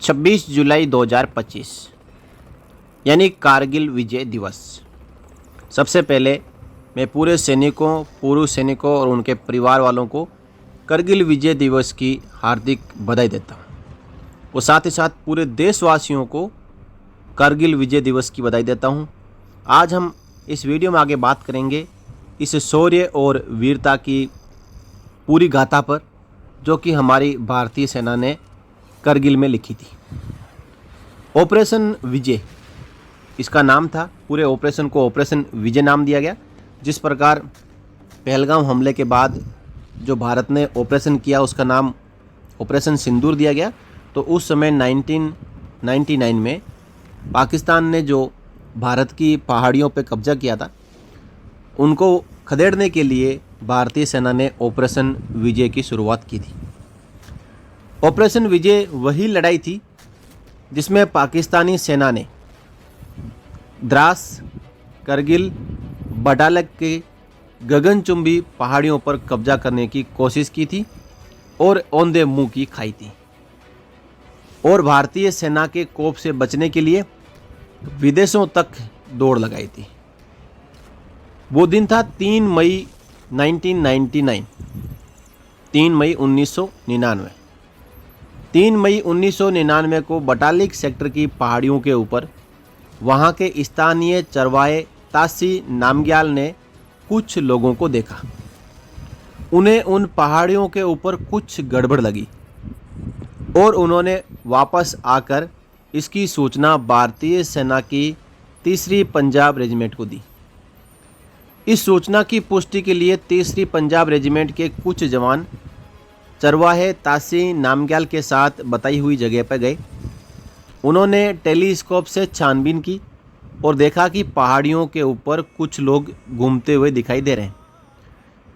26 जुलाई 2025 यानी कारगिल विजय दिवस। सबसे पहले मैं पूरे सैनिकों, पूर्व सैनिकों और उनके परिवार वालों को कारगिल विजय दिवस की हार्दिक बधाई देता हूँ। और साथ ही साथ पूरे देशवासियों को कारगिल विजय दिवस की बधाई देता हूँ। आज हम इस वीडियो में आगे बात करेंगे इस शौर्य और वीरता की पूरी गाथा पर, जो कि हमारी भारतीय सेना ने कारगिल में लिखी थी। ऑपरेशन विजय इसका नाम था। पूरे ऑपरेशन को ऑपरेशन विजय नाम दिया गया। जिस प्रकार पहलगाम हमले के बाद जो भारत ने ऑपरेशन किया उसका नाम ऑपरेशन सिंदूर दिया गया, तो उस समय 1999 में पाकिस्तान ने जो भारत की पहाड़ियों पर कब्जा किया था, उनको खदेड़ने के लिए भारतीय सेना ने ऑपरेशन विजय की शुरुआत की थी। ऑपरेशन विजय वही लड़ाई थी जिसमें पाकिस्तानी सेना ने द्रास, करगिल, बटालक के गगनचुंबी पहाड़ियों पर कब्जा करने की कोशिश की थी और औंधे मुंह की खाई थी। और भारतीय सेना के कोप से बचने के लिए विदेशों तक दौड़ लगाई थी। वो दिन था 3 मई 1999, 3 मई 1999। 3 मई 1999 को बटालिक सेक्टर की पहाड़ियों के ऊपर वहाँ के स्थानीय चरवाहे तासी नामग्याल ने कुछ लोगों को देखा। उन्हें उन पहाड़ियों के ऊपर कुछ गड़बड़ लगी और उन्होंने वापस आकर इसकी सूचना भारतीय सेना की 3री पंजाब रेजिमेंट को दी। इस सूचना की पुष्टि के लिए 3री पंजाब रेजिमेंट के कुछ जवान चरवाहे तासी नामग्याल के साथ बताई हुई जगह पर गए। उन्होंने टेलीस्कोप से छानबीन की और देखा कि पहाड़ियों के ऊपर कुछ लोग घूमते हुए दिखाई दे रहे हैं।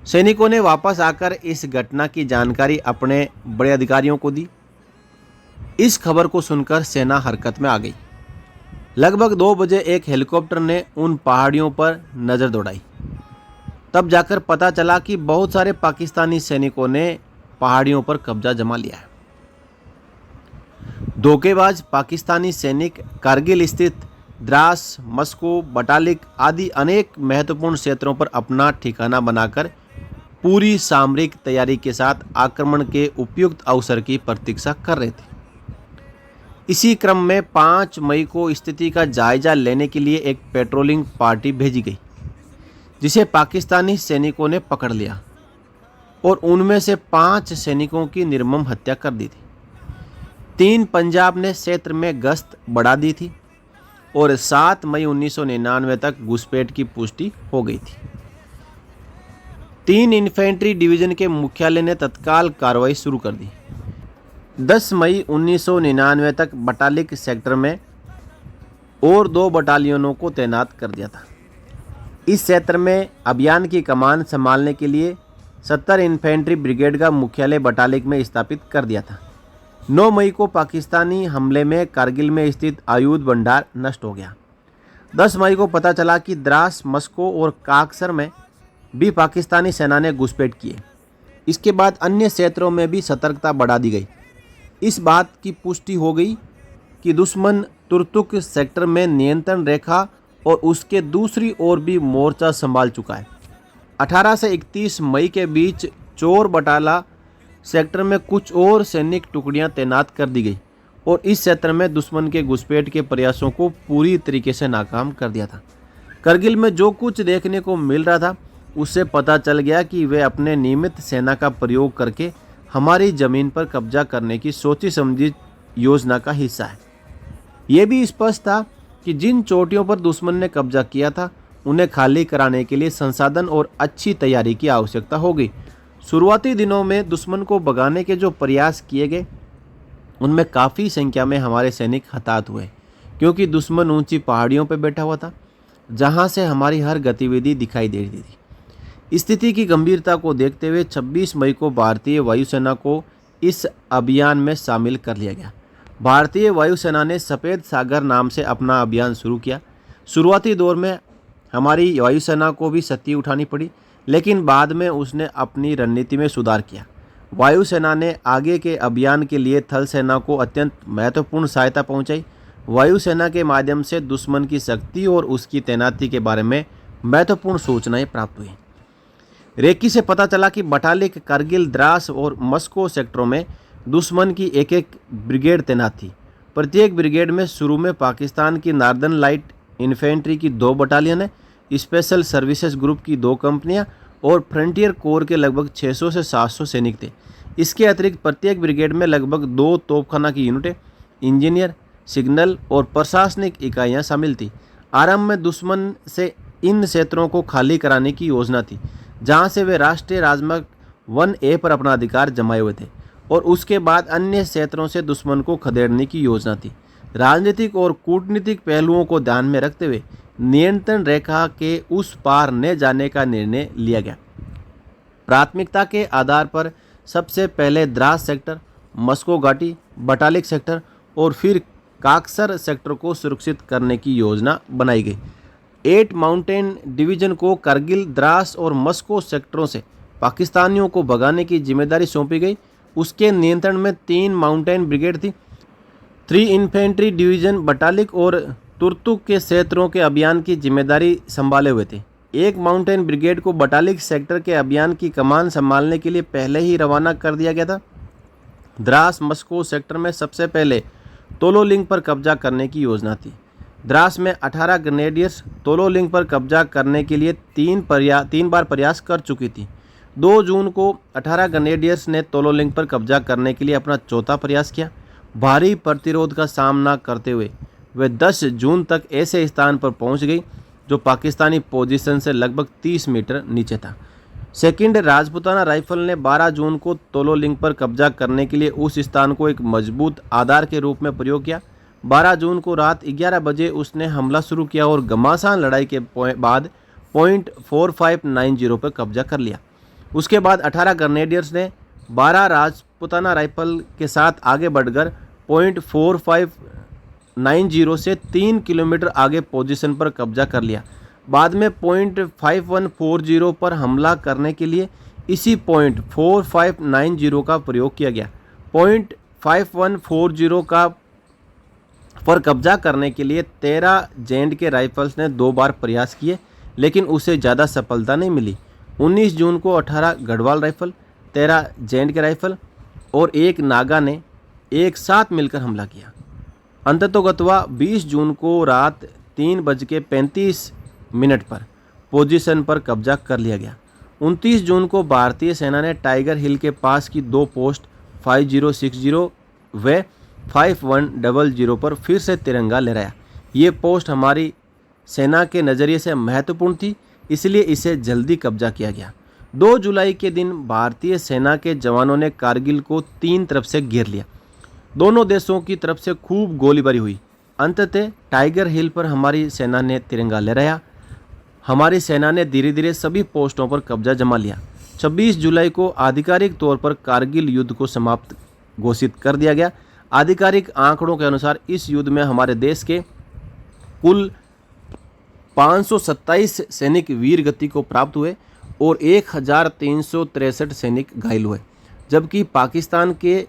सैनिकों ने वापस आकर इस घटना की जानकारी अपने बड़े अधिकारियों को दी। इस खबर को सुनकर सेना हरकत में आ गई। लगभग 2 बजे एक हेलीकॉप्टर ने उन पहाड़ियों पर नज़र दौड़ाई। तब जाकर पता चला कि बहुत सारे पाकिस्तानी सैनिकों ने पहाड़ियों पर कब्जा जमा लिया है। धोखेबाज पाकिस्तानी सैनिक कारगिल स्थित द्रास, मस्को, बटालिक आदि अनेक महत्वपूर्ण क्षेत्रों पर अपना ठिकाना बनाकर पूरी सामरिक तैयारी के साथ आक्रमण के उपयुक्त अवसर की प्रतीक्षा कर रहे थे। इसी क्रम में 5 मई को स्थिति का जायजा लेने के लिए एक पेट्रोलिंग पार्टी भेजी गई, जिसे पाकिस्तानी सैनिकों ने पकड़ लिया और उनमें से 5 सैनिकों की निर्मम हत्या कर दी थी। 3 पंजाब ने क्षेत्र में गश्त बढ़ा दी थी और 7 मई 1999 तक घुसपैठ की पुष्टि हो गई थी। 3 इन्फेंट्री डिवीजन के मुख्यालय ने तत्काल कार्रवाई शुरू कर दी। 10 मई 1999 तक बटालिक सेक्टर में और 2 बटालियनों को तैनात कर दिया था। इस क्षेत्र में अभियान की कमान संभालने के लिए 70 इन्फेंट्री ब्रिगेड का मुख्यालय बटालिक में स्थापित कर दिया था। 9 मई को पाकिस्तानी हमले में कारगिल में स्थित आयुध भंडार नष्ट हो गया। 10 मई को पता चला कि द्रास, मस्को और काकसर में भी पाकिस्तानी सेना ने घुसपैठ किए। इसके बाद अन्य क्षेत्रों में भी सतर्कता बढ़ा दी गई। इस बात की पुष्टि हो गई कि दुश्मन तुर्तुक सेक्टर में नियंत्रण रेखा और उसके दूसरी ओर भी मोर्चा संभाल चुका है। 18 से 31 मई के बीच चोर बटाला सेक्टर में कुछ और सैनिक टुकड़ियां तैनात कर दी गई और इस क्षेत्र में दुश्मन के घुसपैठ के प्रयासों को पूरी तरीके से नाकाम कर दिया था। कारगिल में जो कुछ देखने को मिल रहा था, उससे पता चल गया कि वे अपने नियमित सेना का प्रयोग करके हमारी ज़मीन पर कब्जा करने की सोची समझी योजना का हिस्सा है। ये भी स्पष्ट था कि जिन चोटियों पर दुश्मन ने कब्जा किया था, उन्हें खाली कराने के लिए संसाधन और अच्छी तैयारी की आवश्यकता होगी। शुरुआती दिनों में दुश्मन को भगाने के जो प्रयास किए गए, उनमें काफ़ी संख्या में हमारे सैनिक हताहत हुए, क्योंकि दुश्मन ऊंची पहाड़ियों पर बैठा हुआ था, जहां से हमारी हर गतिविधि दिखाई दे रही थी। स्थिति की गंभीरता को देखते हुए 26 मई को भारतीय वायुसेना को इस अभियान में शामिल कर लिया गया। भारतीय वायुसेना ने सफ़ेद सागर नाम से अपना अभियान शुरू किया। शुरुआती दौर में हमारी वायुसेना को भी सत्ती उठानी पड़ी, लेकिन बाद में उसने अपनी रणनीति में सुधार किया। वायुसेना ने आगे के अभियान के लिए थल सेना को अत्यंत महत्वपूर्ण सहायता पहुंचाई। वायुसेना के माध्यम से दुश्मन की शक्ति और उसकी तैनाती के बारे में महत्वपूर्ण सूचनाएं प्राप्त हुई। रेकी से पता चला कि बटालिक, कारगिल, द्रास और मस्को सेक्टरों में दुश्मन की एक एक ब्रिगेड तैनात थी। प्रत्येक ब्रिगेड में शुरू में पाकिस्तान की नॉर्दर्न लाइट इन्फेंट्री की 2 बटालियन, स्पेशल सर्विसेज ग्रुप की 2 कंपनियां और फ्रंटियर कोर के लगभग 600 से 700 सैनिक थे। इसके अतिरिक्त प्रत्येक ब्रिगेड में लगभग 2 तोपखाना की यूनिटें, इंजीनियर, सिग्नल और प्रशासनिक इकाइयां शामिल थी। आरंभ में दुश्मन से इन क्षेत्रों को खाली कराने की योजना थी, जहां से वे राष्ट्रीय राजमार्ग 1A पर अपना अधिकार जमाए हुए थे, और उसके बाद अन्य क्षेत्रों से दुश्मन को खदेड़ने की योजना थी। राजनीतिक और कूटनीतिक पहलुओं को ध्यान में रखते हुए नियंत्रण रेखा के उस पार न जाने का निर्णय लिया गया। प्राथमिकता के आधार पर सबसे पहले द्रास सेक्टर, मस्को घाटी, बटालिक सेक्टर और फिर काक्सर सेक्टर को सुरक्षित करने की योजना बनाई गई। 8 माउंटेन डिवीजन को कारगिल, द्रास और मस्को सेक्टरों से पाकिस्तानियों को भगाने की जिम्मेदारी सौंपी गई। उसके नियंत्रण में 3 माउंटेन ब्रिगेड थी। 3 इन्फेंट्री डिवीजन बटालिक और तुर्तुक के क्षेत्रों के अभियान की जिम्मेदारी संभाले हुए थे। 1 माउंटेन ब्रिगेड को बटालिक सेक्टर के अभियान की कमान संभालने के लिए पहले ही रवाना कर दिया गया था। द्रास मस्को सेक्टर में सबसे पहले तोलोलिंग पर कब्जा करने की योजना थी। द्रास में 18 ग्रेनेडियर्स तोलोलिंग पर कब्जा करने के लिए 3 बार प्रयास कर चुकी थी। 2 जून को 18 ग्रेनेडियर्स ने तोलोलिंग पर कब्जा करने के लिए अपना चौथा प्रयास किया। भारी प्रतिरोध का सामना करते हुए वे 10 जून तक ऐसे स्थान पर पहुंच गई जो पाकिस्तानी पोजीशन से लगभग 30 मीटर नीचे था। सेकंड राजपूताना राइफल ने 12 जून को तोलोलिंग पर कब्जा करने के लिए उस स्थान को एक मजबूत आधार के रूप में प्रयोग किया। 12 जून को रात 11 बजे उसने हमला शुरू किया और घमासान लड़ाई के बाद पॉइंट 4590 पर कब्जा कर लिया। उसके बाद 18 ग्रेनेडियर्स ने 12 राजपूताना राइफल के साथ आगे बढ़कर पॉइंट 4590 से 3 किलोमीटर आगे पोजीशन पर कब्जा कर लिया। बाद में पॉइंट 5140 पर हमला करने के लिए इसी पॉइंट 4590 का प्रयोग किया गया। पॉइंट 5140 पर कब्जा करने के लिए 13 J&K राइफल्स ने 2 बार प्रयास किए, लेकिन उसे ज़्यादा सफलता नहीं मिली। 19 जून को 18 गढ़वाल राइफल, 13 J&K राइफल और 1 नागा ने एक साथ मिलकर हमला किया। अंततोगत्वा 20 जून को रात 3:35 पर पोजीशन पर कब्जा कर लिया गया। 29 जून को भारतीय सेना ने टाइगर हिल के पास की 2 पोस्ट 5060 व 5100 पर फिर से तिरंगा लहराया। ये पोस्ट हमारी सेना के नज़रिए से महत्वपूर्ण थी, इसलिए इसे जल्दी कब्जा किया गया। 2 जुलाई के दिन भारतीय सेना के जवानों ने कारगिल को 3 तरफ से घेर लिया। दोनों देशों की तरफ से खूब गोलीबारी हुई। अंततः टाइगर हिल पर हमारी सेना ने तिरंगा लहराया। हमारी सेना ने धीरे धीरे सभी पोस्टों पर कब्जा जमा लिया। 26 जुलाई को आधिकारिक तौर पर कारगिल युद्ध को समाप्त घोषित कर दिया गया। आधिकारिक आंकड़ों के अनुसार इस युद्ध में हमारे देश के कुल 527 सैनिक वीर गति को प्राप्त हुए और 1363 सैनिक घायल हुए, जबकि पाकिस्तान के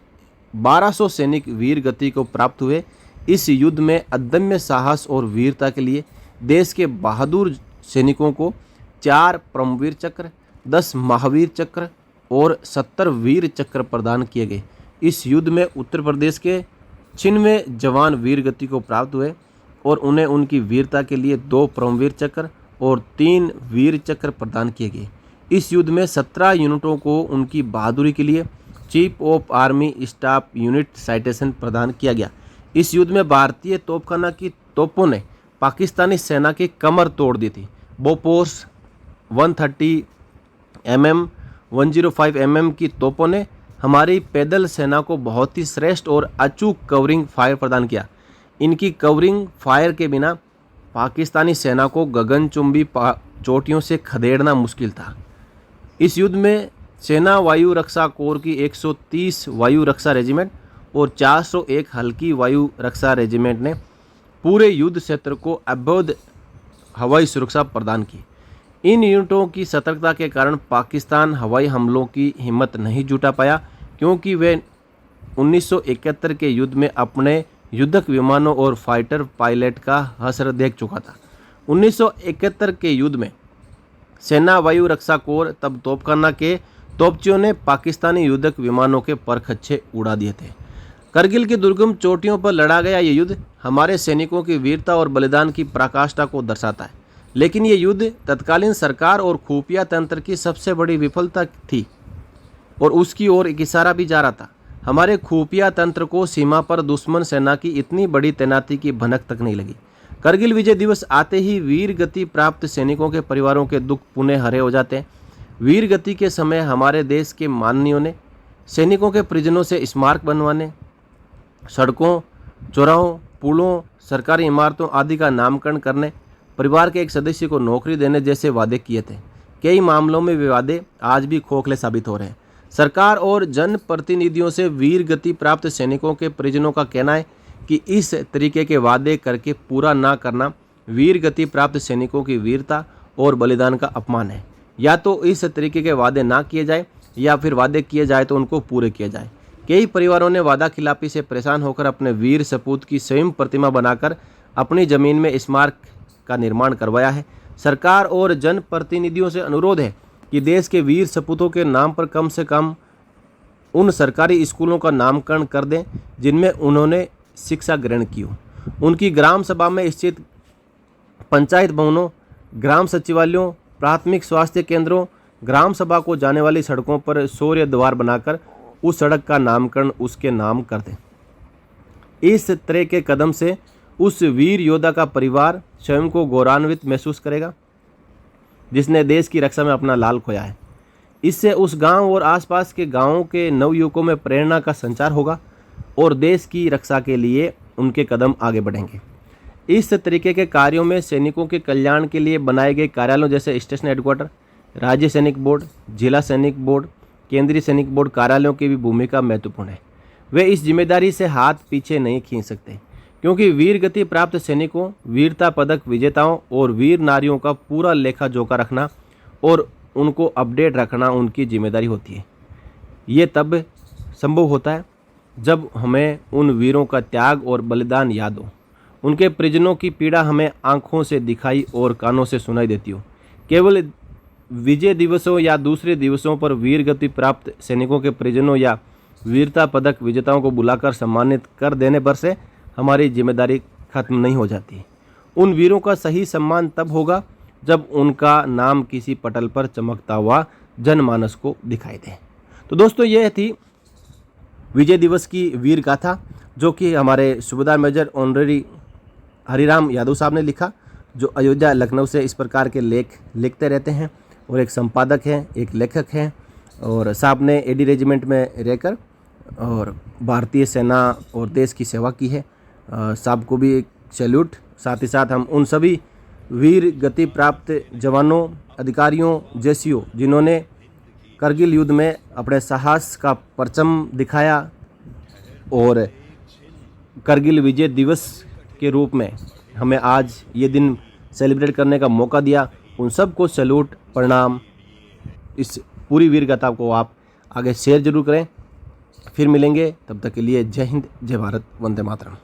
1200 सैनिक वीर गति को प्राप्त हुए। इस युद्ध में अदम्य साहस और वीरता के लिए देश के बहादुर सैनिकों को 4 परमवीर चक्र, 10 महावीर चक्र और 70 वीर चक्र प्रदान किए गए। इस युद्ध में उत्तर प्रदेश के 96 जवान वीर गति को प्राप्त हुए और उन्हें उनकी वीरता के लिए 2 परमवीर चक्र और 3 वीर चक्र प्रदान किए गए। इस युद्ध में 17 यूनिटों को उनकी बहादुरी के लिए chief of army staff unit citation प्रदान किया गया। इस युद्ध में भारतीय तोपखाना की तोपों ने पाकिस्तानी सेना की कमर तोड़ दी थी। बोफोर्स 130 mm, 105 mm की तोपों ने हमारी पैदल सेना को बहुत ही श्रेष्ठ और अचूक कवरिंग फायर प्रदान किया। इनकी कवरिंग फायर के बिना पाकिस्तानी सेना को गगनचुंबी चोटियों से खदेड़ना मुश्किल था। इस युद्ध में सेना वायु रक्षा कोर की 130 वायु रक्षा रेजिमेंट और 401 हल्की वायु रक्षा रेजिमेंट ने पूरे युद्ध क्षेत्र को अवैध हवाई सुरक्षा प्रदान की। इन यूनिटों की सतर्कता के कारण पाकिस्तान हवाई हमलों की हिम्मत नहीं जुटा पाया, क्योंकि वे 1971 के युद्ध में अपने युद्धक विमानों और फाइटर पायलट का हश्र देख चुका था। 1971 के युद्ध में सेना वायु रक्षा कोर तब तोपखाना के तोपचियों ने पाकिस्तानी युद्धक विमानों के परखच्चे उड़ा दिए थे। करगिल की दुर्गम चोटियों पर लड़ा गया ये युद्ध हमारे सैनिकों की वीरता और बलिदान की पराकाष्ठा को दर्शाता है। लेकिन ये युद्ध तत्कालीन सरकार और खुफिया तंत्र की सबसे बड़ी विफलता थी और उसकी ओर एक इशारा भी जा रहा था। हमारे खुफिया तंत्र को सीमा पर दुश्मन सेना की इतनी बड़ी तैनाती की भनक तक नहीं लगी। करगिल विजय दिवस आते ही वीर गति प्राप्त सैनिकों के परिवारों के दुख पुनः हरे हो जाते हैं। वीर गति के समय हमारे देश के माननीयों ने सैनिकों के परिजनों से स्मारक बनवाने, सड़कों, चौराहों, पुलों, सरकारी इमारतों आदि का नामकरण करने, परिवार के एक सदस्य को नौकरी देने जैसे वादे किए थे। कई मामलों में वे वादे आज भी खोखले साबित हो रहे हैं। सरकार और जनप्रतिनिधियों से वीर गति प्राप्त सैनिकों के परिजनों का कहना है कि इस तरीके के वादे करके पूरा ना करना वीर गति प्राप्त सैनिकों की वीरता और बलिदान का अपमान है। या तो इस तरीके के वादे ना किए जाए या फिर वादे किए जाए तो उनको पूरे किए जाए। कई परिवारों ने वादा खिलाफी से परेशान होकर अपने वीर सपूत की स्वयं प्रतिमा बनाकर अपनी ज़मीन में स्मारक का निर्माण करवाया है। सरकार और जनप्रतिनिधियों से अनुरोध है कि देश के वीर सपूतों के नाम पर कम से कम उन सरकारी स्कूलों का नामकरण कर दें जिनमें उन्होंने शिक्षा ग्रहण की हो। उनकी ग्राम सभा में स्थित पंचायत भवनों, ग्राम सचिवालयों, प्राथमिक स्वास्थ्य केंद्रों, ग्राम सभा को जाने वाली सड़कों पर शौर्य द्वार बनाकर उस सड़क का नामकरण उसके नाम कर दें। इस तरह के कदम से उस वीर योद्धा का परिवार स्वयं को गौरवान्वित महसूस करेगा जिसने देश की रक्षा में अपना लाल खोया है। इससे उस गांव और आसपास के गांवों के नवयुवकों में प्रेरणा का संचार होगा और देश की रक्षा के लिए उनके कदम आगे बढ़ेंगे। इस तरीके के कार्यों में सैनिकों के कल्याण के लिए बनाए गए कार्यालयों जैसे स्टेशन हेडक्वार्टर, राज्य सैनिक बोर्ड, जिला सैनिक बोर्ड, केंद्रीय सैनिक बोर्ड कार्यालयों की भी भूमिका महत्वपूर्ण है। वे इस जिम्मेदारी से हाथ पीछे नहीं खींच सकते, क्योंकि वीर गति प्राप्त सैनिकों, वीरता पदक विजेताओं और वीर नारियों का पूरा लेखा जोखा रखना और उनको अपडेट रखना उनकी जिम्मेदारी होती है। ये तब संभव होता है जब हमें उन वीरों का त्याग और बलिदान याद हो, उनके परिजनों की पीड़ा हमें आंखों से दिखाई और कानों से सुनाई देती हो। केवल विजय दिवसों या दूसरे दिवसों पर वीर गति प्राप्त सैनिकों के परिजनों या वीरता पदक विजेताओं को बुलाकर सम्मानित कर देने पर से हमारी जिम्मेदारी खत्म नहीं हो जाती। उन वीरों का सही सम्मान तब होगा जब उनका नाम किसी पटल पर चमकता हुआ जनमानस को दिखाई दे। तो दोस्तों, यह थी विजय दिवस की वीर गाथा, जो कि हमारे सूबेदार मेजर ऑनरेरी हरिराम यादव साहब ने लिखा, जो अयोध्या लखनऊ से इस प्रकार के लेख लिखते रहते हैं और एक संपादक हैं, एक लेखक हैं, और साहब ने एडी रेजिमेंट में रहकर और भारतीय सेना और देश की सेवा की है। साहब को भी एक सैल्यूट। साथ ही साथ हम उन सभी वीर गति प्राप्त जवानों, अधिकारियों, जैसियों जिन्होंने करगिल युद्ध में अपने साहस का परचम दिखाया और करगिल विजय दिवस के रूप में हमें आज ये दिन सेलिब्रेट करने का मौका दिया, उन सबको सैल्यूट, प्रणाम। इस पूरी वीर गाथा को आप आगे शेयर जरूर करें। फिर मिलेंगे, तब तक के लिए जय हिंद, जय भारत, वंदे मातरम।